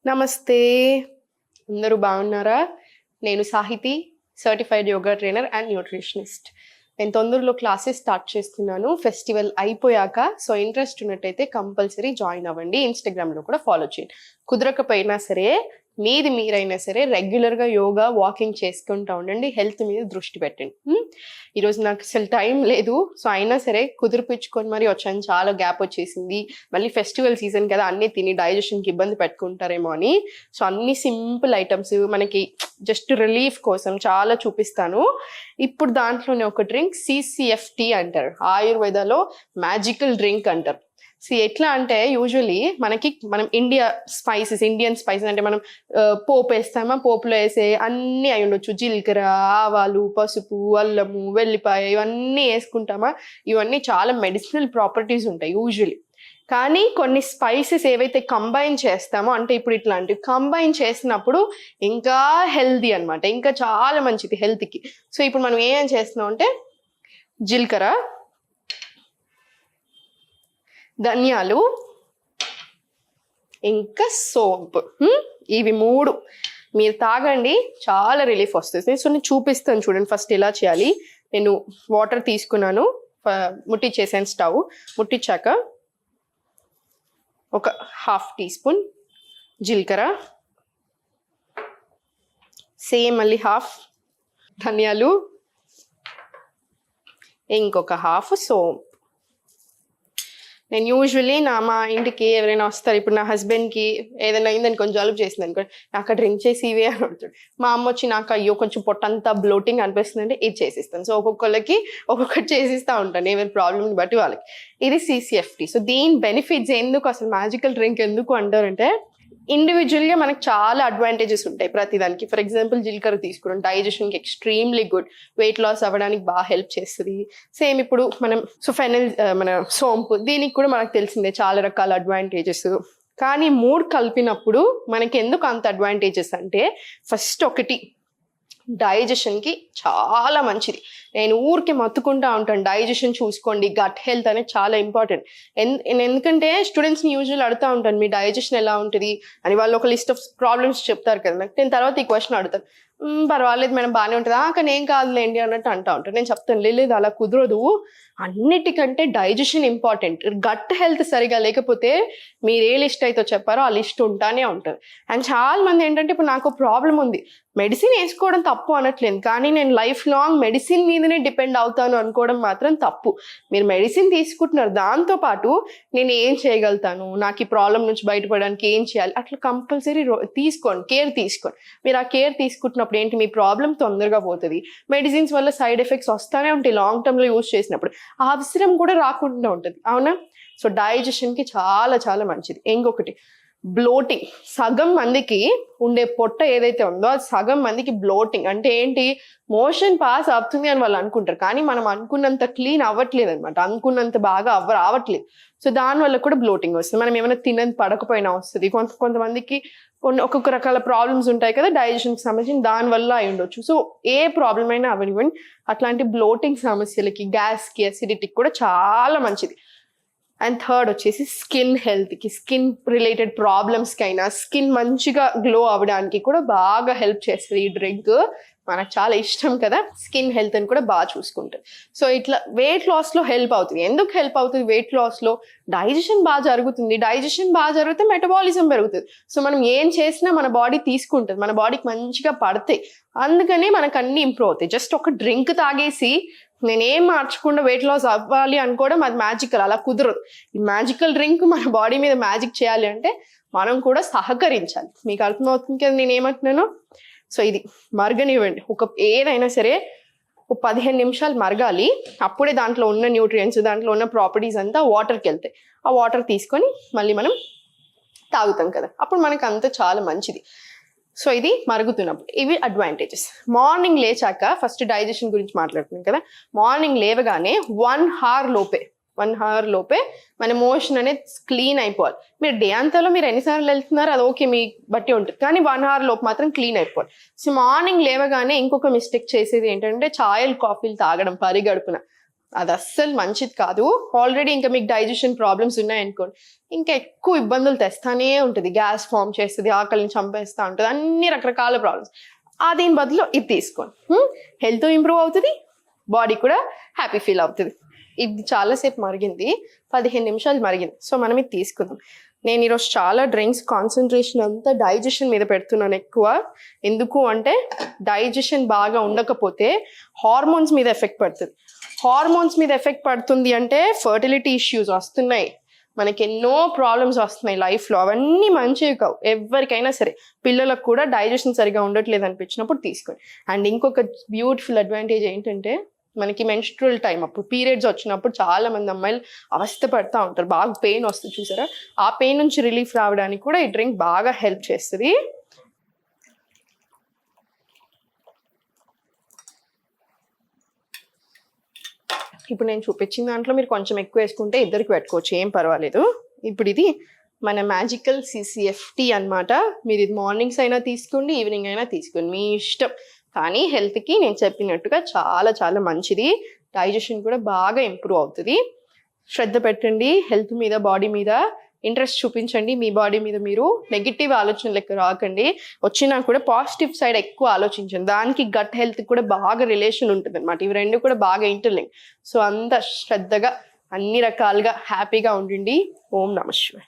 నమస్తే. అందరూ బాగున్నారా? నేను Sahithi, certified yoga trainer and nutritionist. నేను తొందరలో క్లాసెస్ స్టార్ట్ చేస్తున్నాను ఫెస్టివల్ అయిపోయాక. సో ఇంట్రెస్ట్ ఉన్నట్టయితే కంపల్సరీ జాయిన్ అవ్వండి. ఇన్స్టాగ్రామ్లో కూడా ఫాలో చేయండి. కుదరకపోయినా సరే మీరైనా సరే రెగ్యులర్గా యోగా వాకింగ్ చేసుకుంటూ ఉండండి. హెల్త్ మీద దృష్టి పెట్టండి. ఈరోజు నాకు అసలు టైం లేదు. సో అయినా సరే కుదిరిపించుకొని మరి వచ్చాను. చాలా గ్యాప్ వచ్చేసింది. మళ్ళీ ఫెస్టివల్ సీజన్ కదా, అన్నీ తిని డైజెషన్కి ఇబ్బంది పెట్టుకుంటారేమో అని. సో అన్ని సింపుల్ ఐటమ్స్ మనకి జస్ట్ రిలీఫ్ కోసం చాలా చూపిస్తాను. ఇప్పుడు దాంట్లోనే ఒక డ్రింక్ CCFT అంటారు. ఆయుర్వేదాలో మ్యాజికల్ డ్రింక్ అంటారు. సో ఎట్లా అంటే యూజువలీ మనం ఇండియన్ స్పైసెస్ అంటే మనం పోపు వేస్తామా, పోపులో వేసే అన్నీ అయి ఉండొచ్చు. జీలకర్ర, ఆవాలు, పసుపు, అల్లము, వెల్లిపాయ ఇవన్నీ వేసుకుంటామా. ఇవన్నీ చాలా మెడిసినల్ ప్రాపర్టీస్ ఉంటాయి యూజువలీ. కానీ కొన్ని స్పైసెస్ ఏవైతే కంబైన్ చేస్తామో, అంటే ఇప్పుడు ఇట్లాంటివి కంబైన్ చేసినప్పుడు ఇంకా హెల్దీ అనమాట, ఇంకా చాలా మంచిది హెల్త్కి. సో ఇప్పుడు మనం ఏం చేస్తున్నాం అంటే జీలకర్ర, ధనియాలు, ఇంకా సోంపు, ఇవి 3 మీరు తాగండి, చాలా రిలీఫ్ వస్తుంది. సో నేను చూపిస్తాను చూడండి ఫస్ట్ ఎలా చేయాలి. నేను వాటర్ తీసుకున్నాను, ముట్టించేసాను. స్టవ్ ముట్టించాక ఒక 1/2 టీ స్పూన్ జీలకర్ర, సేమ్ మళ్ళీ 1/2 ధనియాలు, ఇంకొక 1/2 సోంపు. నేను యూజువల్లీ మా ఇంటికి ఎవరైనా వస్తారు, ఇప్పుడు నా హస్బెండ్కి ఏదైనా అయిందని కొంచెం జలుబు చేసింది అనుకోండి, నాకు డ్రింక్ చేసి ఇవే అని అడుగుతాడు. మా అమ్మ వచ్చి నాకు అయ్యో కొంచెం పొట్టంతా బ్లోటింగ్ అనిపిస్తుంది అంటే ఇది చేసిస్తాను. సో ఒక్కొక్కరికి ఒక్కొక్కటి చేసిస్తూ ఉంటాను, ఏమైనా ప్రాబ్లమ్ని బట్టి వాళ్ళకి. ఇది CCFT. సో దీని బెనిఫిట్స్ ఎందుకు, అసలు మ్యాజికల్ డ్రింక్ ఎందుకు అంటారంటే, ఇండివిజువల్గా మనకు చాలా అడ్వాంటేజెస్ ఉంటాయి ప్రతిదానికి. ఫర్ ఎగ్జాంపుల్ జీలకర్ర తీసుకున్నాం, డైజెషన్కి ఎక్స్ట్రీమ్లీ గుడ్, వెయిట్ లాస్ అవ్వడానికి బాగా హెల్ప్ చేస్తుంది. సేమ్ ఇప్పుడు మన మన సోంపు, దీనికి కూడా మనకు తెలిసిందే చాలా రకాల అడ్వాంటేజెస్. కానీ 3 కలిపినప్పుడు మనకి ఎందుకు అంత అడ్వాంటేజెస్ అంటే, ఫస్ట్ ఒకటి డైజెషన్కి చాలా మంచిది. నేను ఊరికి మత్తుకుంటా ఉంటాను, డైజెషన్ చూసుకోండి, గట్ హెల్త్ అనేది చాలా ఇంపార్టెంట్. ఎందుకంటే స్టూడెంట్స్ని యూజువల్ అడుగుతూ ఉంటాను, మీ డైజెషన్ ఎలా ఉంటుంది అని. వాళ్ళు ఒక లిస్ట్ ఆఫ్ ప్రాబ్లమ్స్ చెప్తారు కదా నాకు, నేను తర్వాత ఈ క్వశ్చన్ అడుగుతాను, పర్వాలేదు మేడం బాగానే ఉంటుంది, కానీ ఏం కాదులేండి అన్నట్టు అంటూ ఉంటాను. నేను చెప్తాను లేదు అలా కుదరదు, అన్నిటికంటే డైజెషన్ ఇంపార్టెంట్. గట్ హెల్త్ సరిగా లేకపోతే మీరు ఏ లిస్ట్ అయితే చెప్పారో ఆ లిస్ట్ ఉంటానే ఉంటుంది. అండ్ చాలా మంది ఏంటంటే, ఇప్పుడు నాకు ప్రాబ్లం ఉంది, మెడిసిన్ వేసుకోవడం తప్పు అనట్లేదు, కానీ నేను లైఫ్ లాంగ్ మెడిసిన్ మీదనే డిపెండ్ అవుతాను అనుకోవడం మాత్రం తప్పు. మీరు మెడిసిన్ తీసుకుంటున్నారు, దాంతోపాటు నేను ఏం చేయగలుగుతాను, నాకు ఈ ప్రాబ్లం నుంచి బయటపడడానికి ఏం చేయాలి, అట్లా కంపల్సరీ తీసుకోండి, కేర్ తీసుకోండి. మీరు ఆ కేర్ తీసుకుంటున్నప్పుడు ఏంటి, మీ ప్రాబ్లం తొందరగా పోతుంది. మెడిసిన్స్ వల్ల సైడ్ ఎఫెక్ట్స్ వస్తూనే ఉంటాయి లాంగ్ టర్మ్లో యూజ్ చేసినప్పుడు, ఆ అవసరం కూడా రాకుండా ఉంటుంది, అవునా? సో డైజెషన్కి చాలా చాలా మంచిది. ఇంకొకటి బ్లోటింగ్. సగం మందికి ఉండే పొట్ట ఏదైతే ఉందో అది సగం మందికి బ్లోటింగ్ అంటే ఏంటి, మోషన్ పాస్ అవుతుంది అని వాళ్ళు అనుకుంటారు, కానీ మనం అనుకున్నంత క్లీన్ అవ్వట్లేదు అనమాట, అనుకున్నంత బాగా రావట్లేదు. సో దానివల్ల కూడా బ్లోటింగ్ వస్తుంది. మనం ఏమైనా తినని పడకపోయినా వస్తుంది. కొంతమందికి ఒక్కొక్క రకాల ప్రాబ్లమ్స్ ఉంటాయి కదా డైజెషన్కి సంబంధించి, దానివల్ల అయి ఉండొచ్చు. సో ఏ ప్రాబ్లం అయినా అవనివ్వండి, అట్లాంటి బ్లోటింగ్ సమస్యలకి, గ్యాస్కి, అసిడిటీకి కూడా చాలా మంచిది. అండ్ థర్డ్ వచ్చేసి స్కిన్ హెల్త్కి, స్కిన్ రిలేటెడ్ ప్రాబ్లమ్స్కి అయినా, స్కిన్ మంచిగా గ్లో అవ్వడానికి కూడా బాగా హెల్ప్ చేస్తుంది ఈ డ్రింక్. మనకు చాలా ఇష్టం కదా, స్కిన్ హెల్త్ అని కూడా బాగా చూసుకుంటుంది. సో ఇట్లా వెయిట్ లాస్లో హెల్ప్ అవుతుంది. ఎందుకు హెల్ప్ అవుతుంది వెయిట్ లాస్లో? డైజెషన్ బాగా జరుగుతుంది, డైజెషన్ బాగా జరిగితే మెటబాలిజం పెరుగుతుంది. సో మనం ఏం చేసినా మన బాడీ తీసుకుంటుంది, మన బాడీకి మంచిగా పడతాయి, అందుకనే మనకు అన్ని ఇంప్రూవ్ అవుతాయి. జస్ట్ ఒక డ్రింక్ తాగేసి నేనేం మార్చకుండా వెయిట్ లాస్ అవ్వాలి అనుకోవడం అది మ్యాజికల్, అలా కుదరదు. ఈ మ్యాజికల్ డ్రింక్ మన బాడీ మీద మ్యాజిక్ చేయాలి అంటే మనం కూడా సహకరించాలి. మీకు అర్థమవుతుంది కదా నేను ఏమంటున్నాను? సో ఇది మరగనివ్వండి, ఏదైనా సరే 15 నిమిషాలు మరగాలి. అప్పుడే దాంట్లో ఉన్న న్యూట్రియంట్స్, దాంట్లో ఉన్న ప్రాపర్టీస్ అంతా వాటర్కి వెళ్తాయి. ఆ వాటర్ తీసుకొని మళ్ళీ మనం తాగుతాం కదా, అప్పుడు మనకు అంతా చాలా మంచిది. సో ఇది మరుగుతున్నప్పుడు ఇవి అడ్వాంటేజెస్. మార్నింగ్ లేచాక ఫస్ట్ డైజెషన్ గురించి మాట్లాడుతున్నాం కదా, మార్నింగ్ లేవగానే 1 అవర్ లోపే మన మోషన్ అనేది క్లీన్ అయిపోవాలి. మీరు డే అంతాలో మీరు ఎన్నిసార్లు వెళ్తున్నారు అది ఓకే, మీ బట్టి ఉంటుంది, కానీ 1 అవర్ లోపు మాత్రం క్లీన్ అయిపోవాలి. సో మార్నింగ్ లేవగానే ఇంకొక మిస్టేక్ చేసేది ఏంటంటే ఛాయలు, కాఫీలు తాగడం పరిగడుపున. అది అస్సలు మంచిది కాదు. ఆల్రెడీ ఇంకా మీకు డైజెషన్ ప్రాబ్లమ్స్ ఉన్నాయనుకోండి, ఇంకా ఎక్కువ ఇబ్బందులు తెస్తానే ఉంటుంది. గ్యాస్ ఫామ్ చేస్తుంది, ఆకలిని చంపేస్తూ ఉంటుంది, అన్ని రకరకాల ప్రాబ్లమ్స్. దీని బదులు ఇది తీసుకోండి, హెల్త్ ఇంప్రూవ్ అవుతుంది, బాడీ కూడా హ్యాపీ ఫీల్ అవుతుంది. ఇది చాలాసేపు మరిగింది, 15 నిమిషాలు మరిగింది. సో మనం ఇది తీసుకుందాం. నేను ఈరోజు చాలా డ్రింక్స్ కాన్సన్ట్రేషన్ అంతా డైజెషన్ మీద పెడుతున్నాను ఎక్కువ. ఎందుకు అంటే డైజెషన్ బాగా ఉండకపోతే హార్మోన్స్ మీద ఎఫెక్ట్ పడుతుంది. హార్మోన్స్ మీద ఎఫెక్ట్ పడుతుంది అంటే ఫర్టిలిటీ ఇష్యూస్ వస్తున్నాయి, మనకి ఎన్నో ప్రాబ్లమ్స్ వస్తున్నాయి లైఫ్లో. అవన్నీ మంచివి కావు ఎవరికైనా సరే. పిల్లలకు కూడా డైజెషన్ సరిగా ఉండట్లేదు అనిపించినప్పుడు తీసుకోండి. అండ్ ఇంకొక బ్యూటిఫుల్ అడ్వాంటేజ్ ఏంటంటే మనకి మెన్స్ట్రువల్ టైం అప్పుడు పీరియడ్స్ వచ్చినప్పుడు చాలా మంది అమ్మాయిలు అవస్థ పడుతూ ఉంటారు, బాగా పెయిన్ వస్తుంది చూసారా, ఆ పెయిన్ నుంచి రిలీఫ్ రావడానికి కూడా ఈ డ్రింక్ బాగా హెల్ప్ చేస్తుంది. ఇప్పుడు నేను చూపించిన దాంట్లో మీరు కొంచెం ఎక్కువ వేసుకుంటే ఇద్దరికి పెట్టుకోవచ్చు, ఏం పర్వాలేదు. ఇప్పుడు ఇది మన మ్యాజికల్ CCFT అన్నమాట. మీరు ఇది మార్నింగ్స్ అయినా తీసుకోండి, ఈవినింగ్ అయినా తీసుకోండి, మీ ఇష్టం. కానీ హెల్త్కి నేను చెప్పినట్టుగా చాలా చాలా మంచిది. డైజెషన్ కూడా బాగా ఇంప్రూవ్ అవుతుంది. శ్రద్ధ పెట్టండి హెల్త్ మీద, బాడీ మీద ఇంట్రెస్ట్ చూపించండి. మీ బాడీ మీద మీరు నెగిటివ్ ఆలోచనలు ఎక్కువ రాకండి. వచ్చినా కూడా పాజిటివ్ సైడ్ ఎక్కువ ఆలోచించండి. దానికి గట్ హెల్త్ కూడా బాగా రిలేషన్ ఉంటుంది అనమాట. ఇవి రెండు కూడా బాగా ఇంటర్లింక్. సో అంత శ్రద్ధగా అన్ని రకాలుగా హ్యాపీగా ఉండండి. ఓం నమః శివాయ.